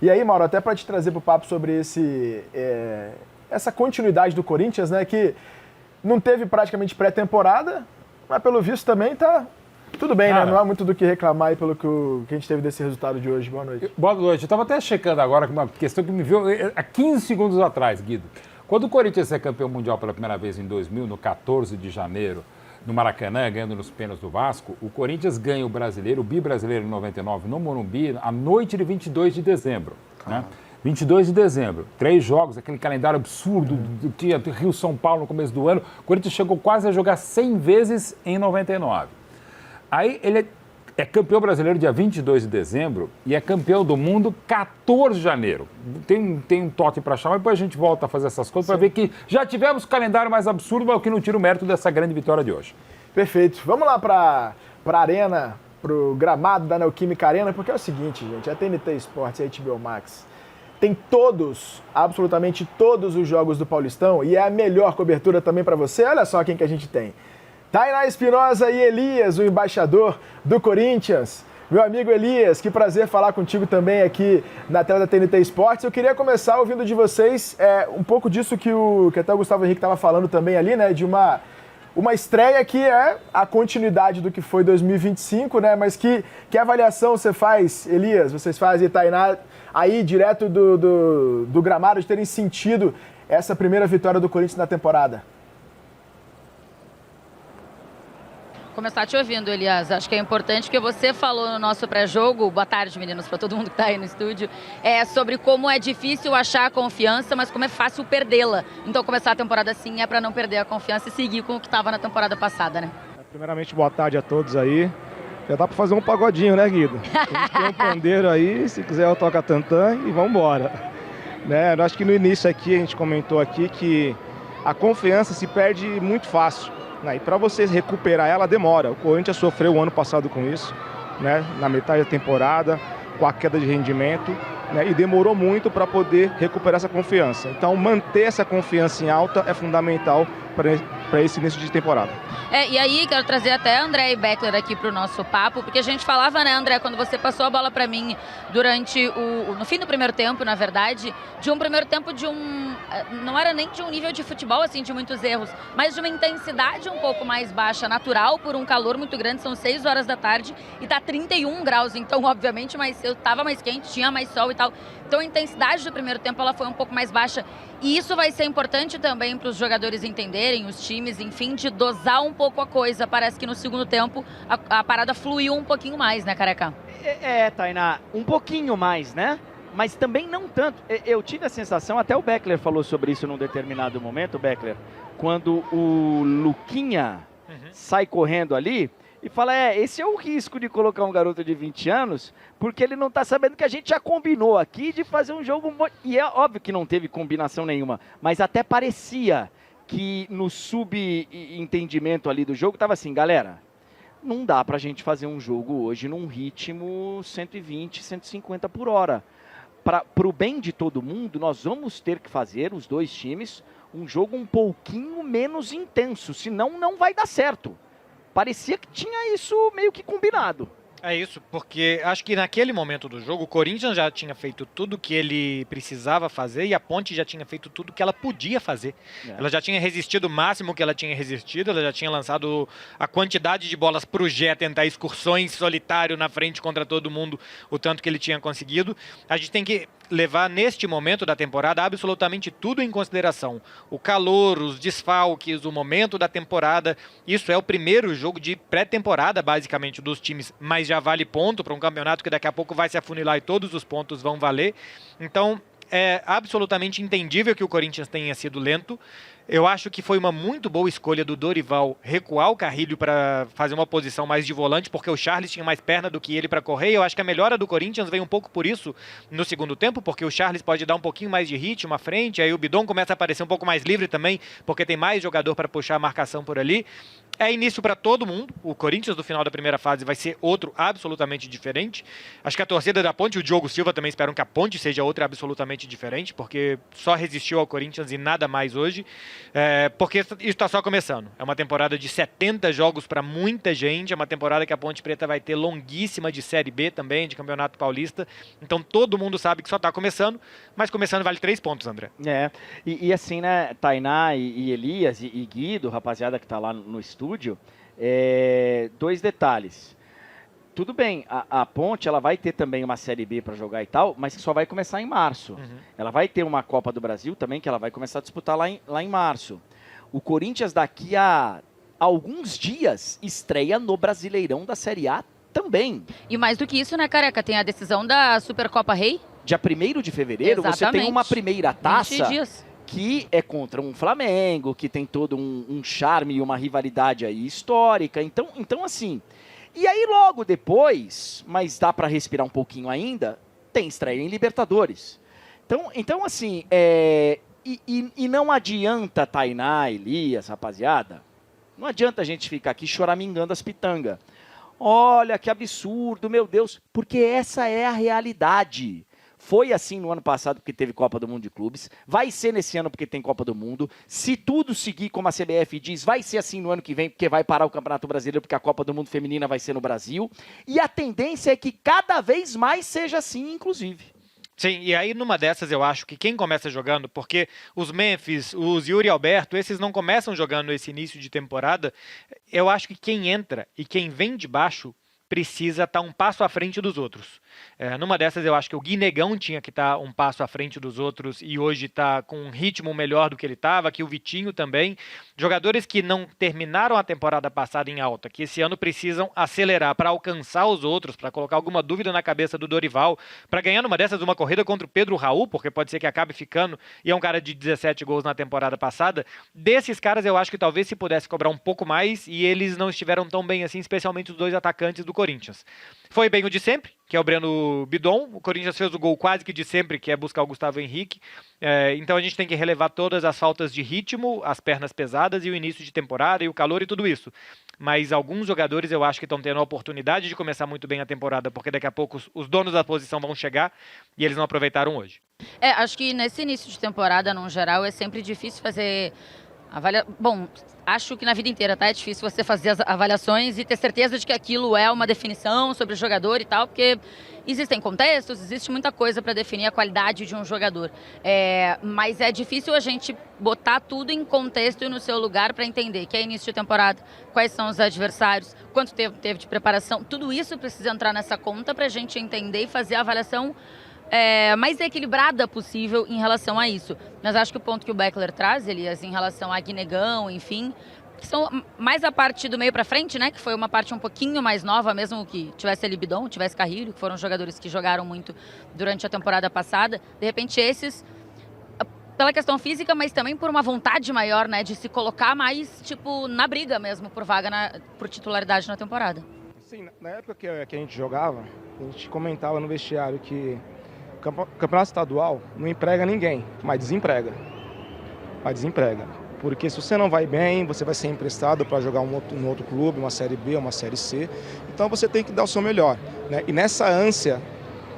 E aí, Mauro, até para te trazer para o papo sobre essa continuidade do Corinthians, né, que não teve praticamente pré-temporada, mas pelo visto também tá tudo bem, né? Não há muito do que reclamar aí pelo que a gente teve desse resultado de hoje. Boa noite. Boa noite. Eu estava até checando agora uma questão que me viu há 15 segundos atrás, Guido. Quando o Corinthians é campeão mundial pela primeira vez em 2000, no 14 de janeiro, no Maracanã, ganhando nos pênaltis do Vasco, o Corinthians ganha o brasileiro, o bibrasileiro em 99, no Morumbi, à noite de 22 de dezembro. Né? 22 de dezembro, 3 jogos, aquele calendário absurdo, tinha Rio-São Paulo no começo do ano. O Corinthians chegou quase a jogar 100 vezes em 99. Aí ele é campeão brasileiro dia 22 de dezembro e é campeão do mundo 14 de janeiro. Tem um toque para chamar, depois a gente volta a fazer essas coisas para ver que já tivemos calendário mais absurdo, mas o que não tira o mérito dessa grande vitória de hoje. Perfeito. Vamos lá para a arena, para o gramado da Neoquímica Arena, porque é o seguinte, gente, a TNT Sports e a HBO Max tem absolutamente todos os jogos do Paulistão e é a melhor cobertura também para você. Olha só quem que a gente tem. Tainá Espinosa e Elias, o embaixador do Corinthians. Meu amigo Elias, que prazer falar contigo também aqui na tela da TNT Sports. Eu queria começar ouvindo de vocês um pouco disso que até o Gustavo Henrique estava falando também ali, né? De uma estreia que é a continuidade do que foi 2025, né? Mas que avaliação você faz, Elias? Vocês fazem, Tainá, aí direto do gramado, de terem sentido essa primeira vitória do Corinthians na temporada? Começar te ouvindo, Elias. Acho que é importante que você falou no nosso pré-jogo, boa tarde, meninos, para todo mundo que está aí no estúdio, sobre como é difícil achar a confiança, mas como é fácil perdê-la. Então, começar a temporada assim é para não perder a confiança e seguir com o que estava na temporada passada, né? Primeiramente, boa tarde a todos aí. Já dá para fazer um pagodinho, né, Guido? A gente tem um pandeiro aí, se quiser eu toco a tantã e vamos embora. Né? Eu acho que no início aqui, a gente comentou aqui que a confiança se perde muito fácil. E para você recuperar ela demora. O Corinthians sofreu o ano passado com isso, né? Na metade da temporada, com a queda de rendimento, né? E demorou muito para poder recuperar essa confiança. Então manter essa confiança em alta é fundamental para esse início de temporada. E aí quero trazer até André e Beckler aqui para o nosso papo, porque a gente falava, né, André, quando você passou a bola para mim durante no fim do primeiro tempo, na verdade, de um primeiro tempo não era nem de um nível de futebol, assim, de muitos erros, mas de uma intensidade um pouco mais baixa, natural, por um calor muito grande, são 6 horas da tarde e tá 31 graus, então, obviamente, eu tava mais quente, tinha mais sol e tal. Então, a intensidade do primeiro tempo, ela foi um pouco mais baixa. E isso vai ser importante também para os jogadores entenderem, os times, enfim, de dosar um pouco a coisa. Parece que no segundo tempo a parada fluiu um pouquinho mais, né, Careca? Tainá, um pouquinho mais, né? Mas também não tanto. Eu tive a sensação, até o Beckler falou sobre isso num determinado momento, Beckler, quando o Luquinha sai correndo ali e fala, esse é o risco de colocar um garoto de 20 anos, porque ele não está sabendo que a gente já combinou aqui de fazer um jogo... E é óbvio que não teve combinação nenhuma, mas até parecia que no subentendimento ali do jogo estava assim, galera, não dá pra gente fazer um jogo hoje num ritmo 120, 150 por hora. Para o bem de todo mundo, nós vamos ter que fazer, os dois times, um jogo um pouquinho menos intenso, senão não vai dar certo. Parecia que tinha isso meio que combinado. É isso, porque acho que naquele momento do jogo, o Corinthians já tinha feito tudo que ele precisava fazer e a Ponte já tinha feito tudo que ela podia fazer. Ela já tinha resistido o máximo que ela tinha resistido, ela já tinha lançado a quantidade de bolas pro Gé tentar excursões solitário na frente contra todo mundo, o tanto que ele tinha conseguido. A gente tem que levar neste momento da temporada absolutamente tudo em consideração. O calor, os desfalques, o momento da temporada. Isso é o primeiro jogo de pré-temporada, basicamente, dos times, mas já vale ponto para um campeonato que daqui a pouco vai se afunilar e todos os pontos vão valer. Então, é absolutamente entendível que o Corinthians tenha sido lento. Eu acho que foi uma muito boa escolha do Dorival recuar o Carrilho para fazer uma posição mais de volante, porque o Charles tinha mais perna do que ele para correr. Eu acho que a melhora do Corinthians veio um pouco por isso no segundo tempo, porque o Charles pode dar um pouquinho mais de ritmo à frente, aí o Bidon começa a aparecer um pouco mais livre também, porque tem mais jogador para puxar a marcação por ali. É início para todo mundo. O Corinthians do final da primeira fase vai ser outro absolutamente diferente. Acho que a torcida da Ponte e o Diogo Silva também esperam que a Ponte seja outra absolutamente diferente, porque só resistiu ao Corinthians e nada mais hoje. porque isso está só começando. É uma temporada de 70 jogos para muita gente, é uma temporada que a Ponte Preta vai ter longuíssima de Série B também, de Campeonato Paulista. Então todo mundo sabe que só está começando, mas começando vale 3 pontos, André. E assim, né, Tainá e Elias e Guido, rapaziada que está lá no estúdio, 2 detalhes. Tudo bem, a Ponte ela vai ter também uma Série B para jogar e tal, mas que só vai começar em março. Ela vai ter uma Copa do Brasil também, que ela vai começar a disputar lá em março. O Corinthians daqui a alguns dias estreia no Brasileirão da Série A também. E mais do que isso, né, Careca? Tem a decisão da Supercopa Rei. Dia 1º de fevereiro, você tem uma primeira taça 20 dias. Que é contra um Flamengo, que tem todo um charme e uma rivalidade aí histórica. Então assim... E aí logo depois, mas dá para respirar um pouquinho ainda, tem estreia em Libertadores. Então assim, e não adianta, Tainá, Elias, rapaziada, não adianta a gente ficar aqui choramingando as pitangas. Olha que absurdo, meu Deus, porque essa é a realidade. Foi assim no ano passado porque teve Copa do Mundo de Clubes, vai ser nesse ano porque tem Copa do Mundo. Se tudo seguir como a CBF diz, vai ser assim no ano que vem porque vai parar o Campeonato Brasileiro porque a Copa do Mundo Feminina vai ser no Brasil. E a tendência é que cada vez mais seja assim, inclusive. Sim, e aí numa dessas eu acho que quem começa jogando, porque os Memphis, os Yuri Alberto, esses não começam jogando esse início de temporada, eu acho que quem entra e quem vem de baixo precisa estar um passo à frente dos outros. Numa dessas eu acho que o Guinegão tinha que estar um passo à frente dos outros e hoje está com um ritmo melhor do que ele estava, que o Vitinho também. Jogadores que não terminaram a temporada passada em alta, que esse ano precisam acelerar para alcançar os outros, para colocar alguma dúvida na cabeça do Dorival, para ganhar numa dessas uma corrida contra o Pedro Raul, porque pode ser que acabe ficando, e é um cara de 17 gols na temporada passada. Desses caras eu acho que talvez se pudesse cobrar um pouco mais e eles não estiveram tão bem assim, especialmente os 2 atacantes do Corinthians. Foi bem o de sempre, que é o Breno Bidon. O Corinthians fez o gol quase que de sempre, que é buscar o Gustavo Henrique. Então a gente tem que relevar todas as faltas de ritmo, as pernas pesadas e o início de temporada e o calor e tudo isso. Mas alguns jogadores eu acho que estão tendo a oportunidade de começar muito bem a temporada, porque daqui a pouco os donos da posição vão chegar e eles não aproveitaram hoje. Acho que nesse início de temporada, no geral, é sempre difícil fazer... Bom, acho que na vida inteira, tá? É difícil você fazer as avaliações e ter certeza de que aquilo é uma definição sobre o jogador e tal, porque existem contextos, existe muita coisa para definir a qualidade de um jogador. Mas é difícil a gente botar tudo em contexto e no seu lugar para entender que é início de temporada, quais são os adversários, quanto tempo teve de preparação. Tudo isso precisa entrar nessa conta para a gente entender e fazer a avaliação mais equilibrada possível em relação a isso. Mas acho que o ponto que o Beckler traz, Elias, em relação a Guinegão, enfim, que são mais a parte do meio para frente, né? Que foi uma parte um pouquinho mais nova, mesmo que tivesse ali Bidon, tivesse Carrilho, que foram jogadores que jogaram muito durante a temporada passada. De repente esses, pela questão física, mas também por uma vontade maior, né? De se colocar mais, tipo, na briga mesmo, por vaga, por titularidade na temporada. Sim, na época que a gente jogava, a gente comentava no vestiário que campeonato estadual não emprega ninguém, mas desemprega. Porque se você não vai bem, você vai ser emprestado para jogar um outro clube, uma Série B, uma Série C. Então você tem que dar o seu melhor, né? E nessa ânsia,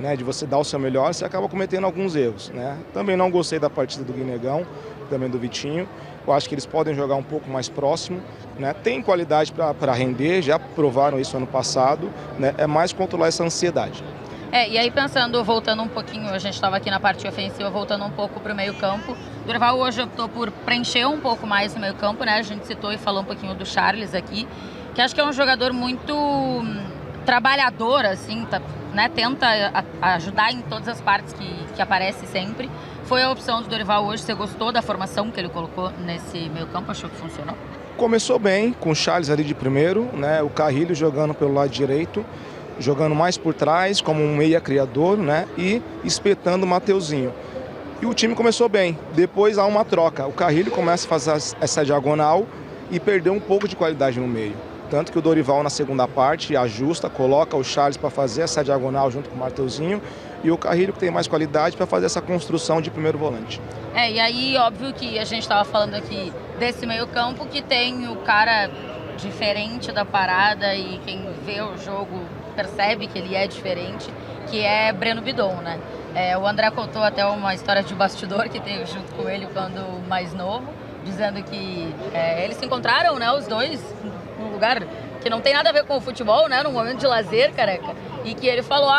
né, de você dar o seu melhor, você acaba cometendo alguns erros, né? Também não gostei da partida do Guinegão, também do Vitinho. Eu acho que eles podem jogar um pouco mais próximo, né? Tem qualidade para render, já provaram isso ano passado, né? É mais controlar essa ansiedade. E aí pensando, voltando um pouquinho, a gente estava aqui na parte ofensiva, voltando um pouco para o meio-campo. O Dorival hoje optou por preencher um pouco mais o meio-campo, né? A gente citou e falou um pouquinho do Charles aqui, que acho que é um jogador muito trabalhador, assim, né? Tenta ajudar em todas as partes que aparece sempre. Foi a opção do Dorival hoje. Você gostou da formação que ele colocou nesse meio-campo? Achou que funcionou? Começou bem, com o Charles ali de primeiro, né? O Carrilho jogando pelo lado direito, jogando mais por trás, como um meia criador, né? E espetando o Mateuzinho. E o time começou bem. Depois há uma troca. O Carrilho começa a fazer essa diagonal e perdeu um pouco de qualidade no meio. Tanto que o Dorival, na segunda parte, ajusta, coloca o Charles para fazer essa diagonal junto com o Mateuzinho. E o Carrilho, que tem mais qualidade, para fazer essa construção de primeiro volante. E aí, óbvio que a gente estava falando aqui desse meio campo, que tem o cara diferente da parada e quem vê o jogo percebe que ele é diferente, que é Breno Bidon, né? O André contou até uma história de bastidor que teve junto com ele quando mais novo. dizendo que eles se encontraram, né, os dois, num lugar que não tem nada a ver com o futebol, né, num momento de lazer, careca, e que ele falou,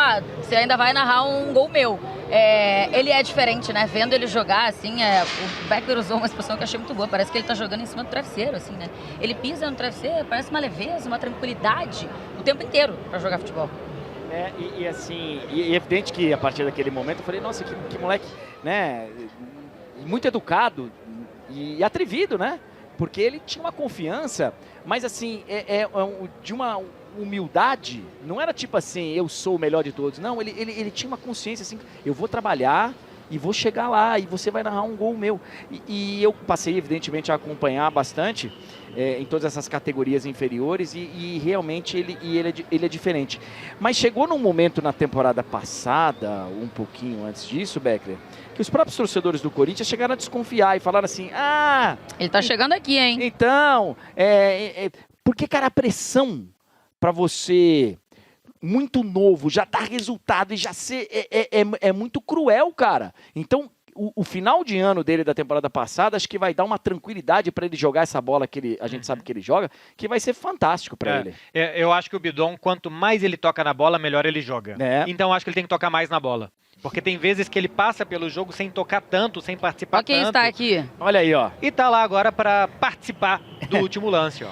você ainda vai narrar um gol meu. Ele é diferente, né, vendo ele jogar, assim, o Beckler usou uma expressão que eu achei muito boa, parece que ele tá jogando em cima do travesseiro, assim, né, ele pisa no travesseiro, parece uma leveza, uma tranquilidade, o tempo inteiro pra jogar futebol. Assim, é evidente que a partir daquele momento eu falei, nossa, que moleque, né, muito educado e atrevido, né? Porque ele tinha uma confiança, mas assim, de uma humildade, não era tipo assim, eu sou o melhor de todos. Não, ele tinha uma consciência assim, eu vou trabalhar e vou chegar lá e você vai narrar um gol meu. E eu passei, evidentemente, a acompanhar bastante em todas essas categorias inferiores e realmente ele é diferente. Mas chegou num momento na temporada passada, um pouquinho antes disso, Beckler, que os próprios torcedores do Corinthians chegaram a desconfiar e falaram assim, ele tá chegando aqui, hein? Então, porque, cara, a pressão para você, muito novo, já dar resultado e já ser, é muito cruel, cara. Então, o final de ano dele da temporada passada, acho que vai dar uma tranquilidade para ele jogar essa bola que a gente sabe que ele joga, que vai ser fantástico para ele. Eu acho que o Bidon, quanto mais ele toca na bola, melhor ele joga. Então, acho que ele tem que tocar mais na bola. Porque tem vezes que ele passa pelo jogo sem tocar tanto, sem participar tanto. Quem está aqui? Olha aí, ó. E tá lá agora para participar do último lance, ó.